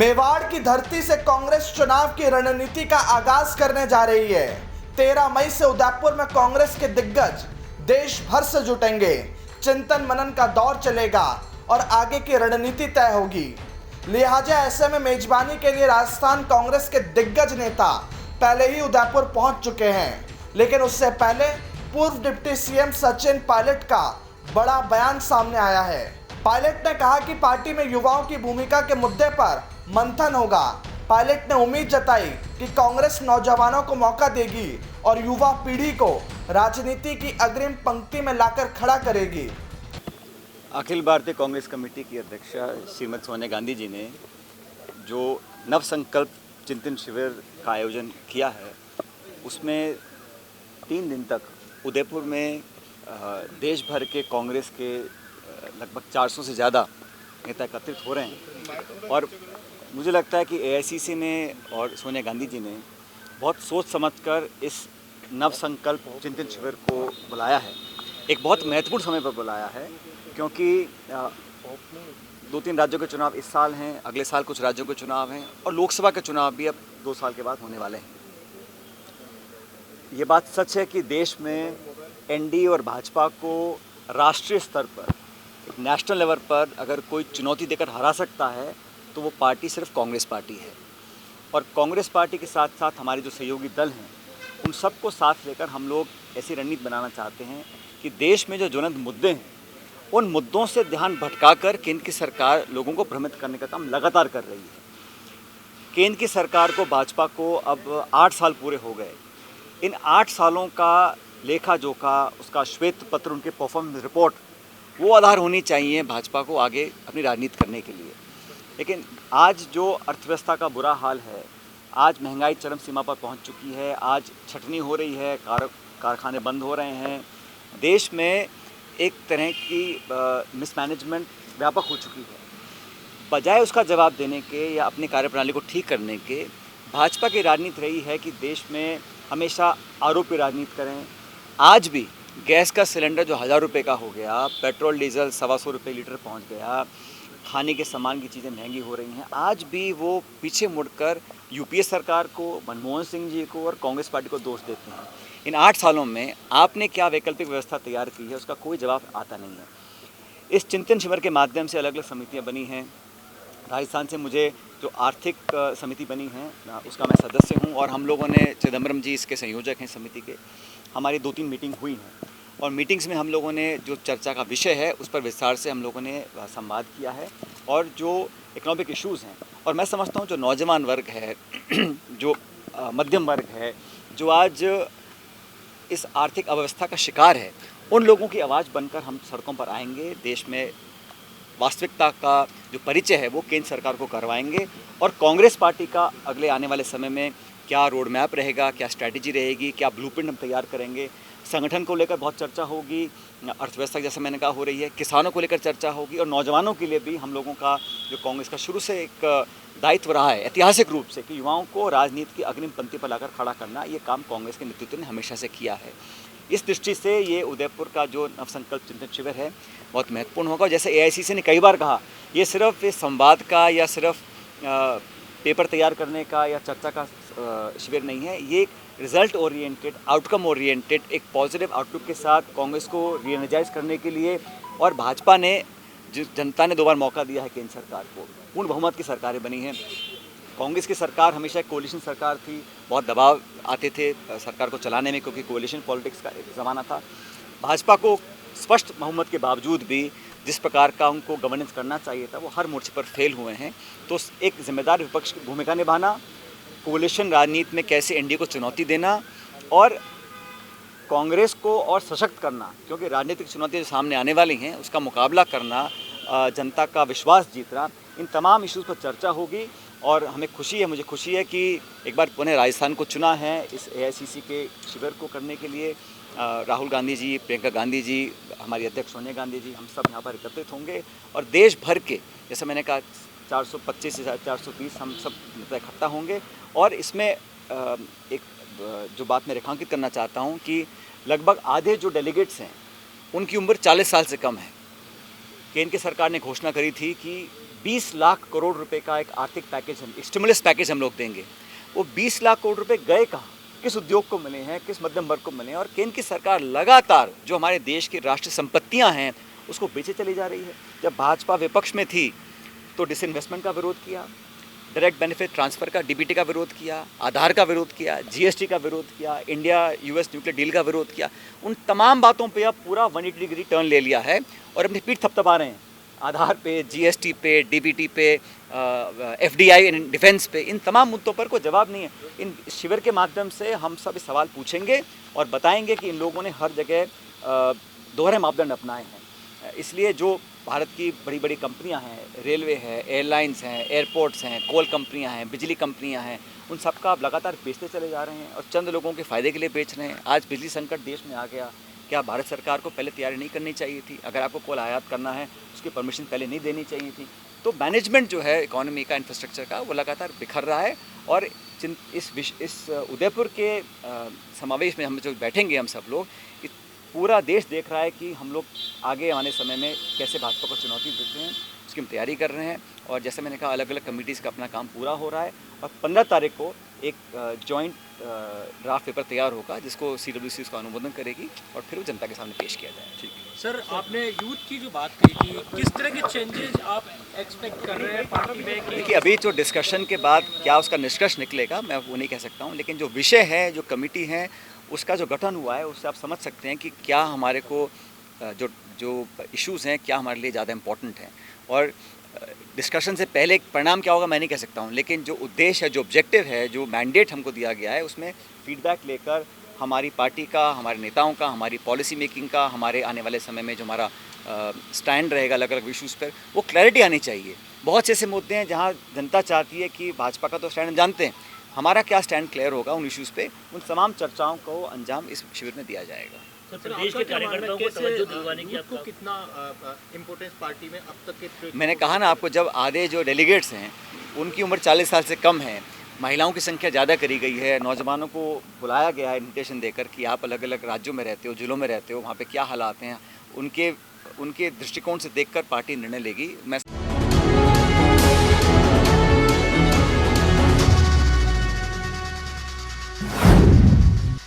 मेवाड़ की धरती से कांग्रेस चुनाव की रणनीति का आगाज करने जा रही है। 13 मई से उदयपुर में कांग्रेस के दिग्गज देश भर से जुटेंगे। चिंतन मनन का दौर चलेगा और आगे की रणनीति तय होगी। लिहाजा ऐसे में मेजबानी के लिए राजस्थान कांग्रेस के दिग्गज नेता पहले ही उदयपुर पहुंच चुके हैं, लेकिन उससे पहले पूर्व डिप्टी सीएम सचिन पायलट का बड़ा बयान सामने आया है। पायलट ने कहा कि पार्टी में युवाओं की भूमिका के मुद्दे पर मंथन होगा। पायलट ने उम्मीद जताई कि कांग्रेस नौजवानों को मौका देगी और युवा पीढ़ी को राजनीति की अग्रिम पंक्ति में लाकर खड़ा करेगी। अखिल भारतीय कांग्रेस कमेटी की अध्यक्षा श्रीमती सोनिया गांधी जी ने जो नव संकल्प चिंतन शिविर का आयोजन किया है, उसमें 3 दिन तक उदयपुर में देश भर के कांग्रेस के लगभग 400 से ज़्यादा नेता एकत्रित हो रहे हैं। और मुझे लगता है कि एआईसीसी ने और सोनिया गांधी जी ने बहुत सोच समझकर इस नव संकल्प चिंतन शिविर को बुलाया है। एक बहुत महत्वपूर्ण समय पर बुलाया है, क्योंकि 2-3 राज्यों के चुनाव इस साल हैं, अगले साल कुछ राज्यों के चुनाव हैं और लोकसभा के चुनाव भी अब 2 साल के बाद होने वाले हैं। ये बात सच है कि देश में एनडीए और भाजपा को राष्ट्रीय स्तर पर, एक नेशनल लेवल पर अगर कोई चुनौती देकर हरा सकता है तो वो पार्टी सिर्फ कांग्रेस पार्टी है। और कांग्रेस पार्टी के साथ साथ हमारे जो सहयोगी दल हैं, उन सबको साथ लेकर हम लोग ऐसी रणनीति बनाना चाहते हैं कि देश में जो ज्वलंत मुद्दे हैं, उन मुद्दों से ध्यान भटकाकर केंद्र की सरकार लोगों को भ्रमित करने का काम लगातार कर रही है। केंद्र की सरकार को, भाजपा को अब 8 साल पूरे हो गए। इन 8 सालों का लेखा जोखा, उसका श्वेत पत्र, उनके परफॉर्मेंस रिपोर्ट, वो आधार होनी चाहिए भाजपा को आगे अपनी राजनीति करने के लिए। लेकिन आज जो अर्थव्यवस्था का बुरा हाल है, आज महंगाई चरम सीमा पर पहुंच चुकी है, आज छटनी हो रही है, कारखाने बंद हो रहे हैं, देश में एक तरह की मिसमैनेजमेंट व्यापक हो चुकी है। बजाय उसका जवाब देने के या अपनी कार्यप्रणाली को ठीक करने के, भाजपा की राजनीति रही है कि देश में हमेशा आरोपी राजनीति करें। आज भी गैस का सिलेंडर जो 1000 रुपये का हो गया, पेट्रोल डीजल 125 रुपये लीटर पहुंच गया, खाने के सामान की चीज़ें महंगी हो रही हैं, आज भी वो पीछे मुड़कर यूपीए सरकार को, मनमोहन सिंह जी को और कांग्रेस पार्टी को दोष देते हैं। इन 8 सालों में आपने क्या वैकल्पिक व्यवस्था तैयार की है, उसका कोई जवाब आता नहीं है। इस चिंतन शिविर के माध्यम से अलग अलग समितियाँ बनी हैं। राजस्थान से मुझे जो आर्थिक समिति बनी है, उसका मैं सदस्य हूँ और हम लोगों ने, चिदम्बरम जी इसके संयोजक हैं समिति के, हमारी 2-3 मीटिंग हुई हैं और मीटिंग्स में हम लोगों ने जो चर्चा का विषय है उस पर विस्तार से हम लोगों ने संवाद किया है। और जो इकोनॉमिक इश्यूज़ हैं, और मैं समझता हूँ जो नौजवान वर्ग है, जो मध्यम वर्ग है, जो आज इस आर्थिक अव्यवस्था का शिकार है, उन लोगों की आवाज़ बनकर हम सड़कों पर आएंगे। देश में वास्तविकता का जो परिचय है वो केंद्र सरकार को करवाएंगे और कांग्रेस पार्टी का अगले आने वाले समय में क्या रोड मैप रहेगा, क्या स्ट्रैटेजी रहेगी, क्या ब्लूप्रिंट हम तैयार करेंगे। संगठन को लेकर बहुत चर्चा होगी, अर्थव्यवस्था जैसे मैंने कहा हो रही है, किसानों को लेकर चर्चा होगी और नौजवानों के लिए भी हम लोगों का जो कांग्रेस का शुरू से एक दायित्व रहा है ऐतिहासिक रूप से कि युवाओं को राजनीति की अग्रिम पंक्ति पर लाकर खड़ा करना, ये काम कांग्रेस के नेतृत्व ने हमेशा से किया है। इस दृष्टि से ये उदयपुर का जो नवसंकल्प चिंतन शिविर है बहुत महत्वपूर्ण होगा। जैसे एआईसीसी ने कई बार कहा, ये सिर्फ इस संवाद का या सिर्फ पेपर तैयार करने का या चर्चा का शिविर नहीं है, ये एक रिजल्ट ओरिएंटेड, आउटकम ओरिएंटेड, एक पॉजिटिव आउटलुक के साथ कांग्रेस को रीएनर्जाइज करने के लिए। और भाजपा ने, जो जनता ने 2 बार मौका दिया है केंद्र सरकार को, पूर्ण बहुमत की सरकारें बनी हैं। कांग्रेस की सरकार हमेशा एक कोalition सरकार थी, बहुत दबाव आते थे सरकार को चलाने में, क्योंकि कोalition पॉलिटिक्स का एक ज़माना था। भाजपा को स्पष्ट बहुमत के बावजूद भी जिस प्रकार का उनको गवर्नेंस करना चाहिए था, वो हर मोर्चे पर फेल हुए हैं। तो एक जिम्मेदार विपक्ष की भूमिका निभाना, कोalition राजनीति में कैसे एनडीए को चुनौती देना और कांग्रेस को और सशक्त करना, क्योंकि राजनीतिक चुनौतियाँ जो सामने आने वाली हैं उसका मुकाबला करना, जनता का विश्वास जीतना, इन तमाम इश्यूज़ पर चर्चा होगी। और हमें खुशी है, मुझे खुशी है कि एक बार पुनः राजस्थान को चुना है इस एआईसीसी के शिविर को करने के लिए। राहुल गांधी जी, प्रियंका गांधी जी, हमारी अध्यक्ष सोनिया गांधी जी, हम सब यहाँ पर एकत्रित होंगे और देश भर के, जैसे मैंने कहा, 425 से 430 हम सब इकट्ठा होंगे। और इसमें एक जो बात मैं रेखांकित करना चाहता हूँ कि लगभग आधे जो डेलीगेट्स हैं उनकी उम्र 40 साल से कम है। केंद्र की सरकार ने घोषणा करी थी कि 20 लाख करोड़ रुपए का एक आर्थिक पैकेज, हम स्टिमुलस पैकेज हम लोग देंगे। वो 20 लाख करोड़ रुपए गए कहाँ, किस उद्योग को मिले हैं, किस मध्यम वर्ग को मिले हैं? और केंद्र की सरकार लगातार जो हमारे देश की राष्ट्रीय संपत्तियां हैं उसको बेचे चली जा रही है। जब भाजपा विपक्ष में थी तो डिसइन्वेस्टमेंट का विरोध किया, डायरेक्ट बेनिफिट ट्रांसफ़र का, डीबीटी का विरोध किया, आधार का विरोध किया, जीएसटी का विरोध किया, इंडिया यूएस न्यूक्लियर डील का विरोध किया। उन तमाम बातों पे अब पूरा 180 डिग्री टर्न ले लिया है और अपनी पीठ थपथपा रहे हैं। आधार पे, जीएसटी पे, डीबीटी पे, एफडीआई इन डिफेंस पे, इन तमाम मुद्दों पर कोई जवाब नहीं है। इन शिविर के माध्यम से हम सब इस सवाल पूछेंगे और बताएंगे कि इन लोगों ने हर जगह दोहरे मापदंड अपनाए हैं। इसलिए जो भारत की बड़ी बड़ी कंपनियां हैं, रेलवे है, एयरलाइंस हैं, एयरपोर्ट्स हैं, कोल कंपनियां हैं, बिजली कंपनियां हैं, उन सब का आप लगातार बेचते चले जा रहे हैं और चंद लोगों के फ़ायदे के लिए बेच रहे हैं। आज बिजली संकट देश में आ गया, क्या भारत सरकार को पहले तैयारी नहीं करनी चाहिए थी? अगर आपको कोल आयात करना है उसकी परमिशन पहले नहीं देनी चाहिए थी? तो मैनेजमेंट जो है इकोनॉमी का, इंफ्रास्ट्रक्चर का, वो लगातार बिखर रहा है। और इस उदयपुर के समावेश में हम जो बैठेंगे हम सब लोग, पूरा देश देख रहा है कि हम लोग आगे आने समय में कैसे भाजपा को चुनौती देते हैं, उसकी हम तैयारी कर रहे हैं। और जैसे मैंने कहा, अलग अलग कमेटीज़ का अपना काम पूरा हो रहा है और 15 तारीख को एक जॉइंट ड्राफ्ट पेपर तैयार होगा जिसको CWC उसका अनुमोदन करेगी और फिर वो जनता के सामने पेश किया जाए। ठीक है सर, आपने यूथ की जो बात कही थी, किस तरह के चेंजेस आप एक्सपेक्ट कर रहे हैं पार्टी में? देखिए, अभी जो डिस्कशन के बाद क्या उसका निष्कर्ष निकलेगा मैं वो नहीं कह सकता हूँ, लेकिन जो विषय है, जो कमेटी है, उसका जो गठन हुआ है उससे आप समझ सकते हैं कि क्या हमारे को जो इश्यूज़ हैं क्या हमारे लिए ज़्यादा इम्पोर्टेंट हैं। और डिस्कशन से पहले परिणाम क्या होगा मैं नहीं कह सकता हूँ, लेकिन जो उद्देश्य है, जो ऑब्जेक्टिव है, जो मैंडेट हमको दिया गया है, उसमें फीडबैक लेकर हमारी पार्टी का, हमारे नेताओं का, हमारी पॉलिसी मेकिंग का, हमारे आने वाले समय में जो हमारा स्टैंड रहेगा अलग अलग इश्यूज़ पर, वो क्लैरिटी आनी चाहिए। बहुत से ऐसे मुद्दे हैं जहाँ जनता चाहती है कि भाजपा का तो स्टैंड हम जानते हैं, हमारा क्या स्टैंड क्लियर होगा उन इश्यूज़ पे, उन तमाम चर्चाओं को अंजाम इस शिविर में दिया जाएगा। प्रदेश के कार्यकर्ताओं को तवज्जो दिलवाने की आपको कितना इम्पोर्टेंस पार्टी में अब तक के? मैंने कहा ना आपको, जब आधे जो डेलीगेट्स हैं उनकी उम्र 40 साल से कम है, महिलाओं की संख्या ज़्यादा करी गई है, नौजवानों को बुलाया गया है इन्विटेशन देकर कि आप अलग अलग राज्यों में रहते हो, जिलों में रहते हो, वहाँ पे क्या हालात हैं, उनके दृष्टिकोण से देखकर पार्टी निर्णय लेगी। मैं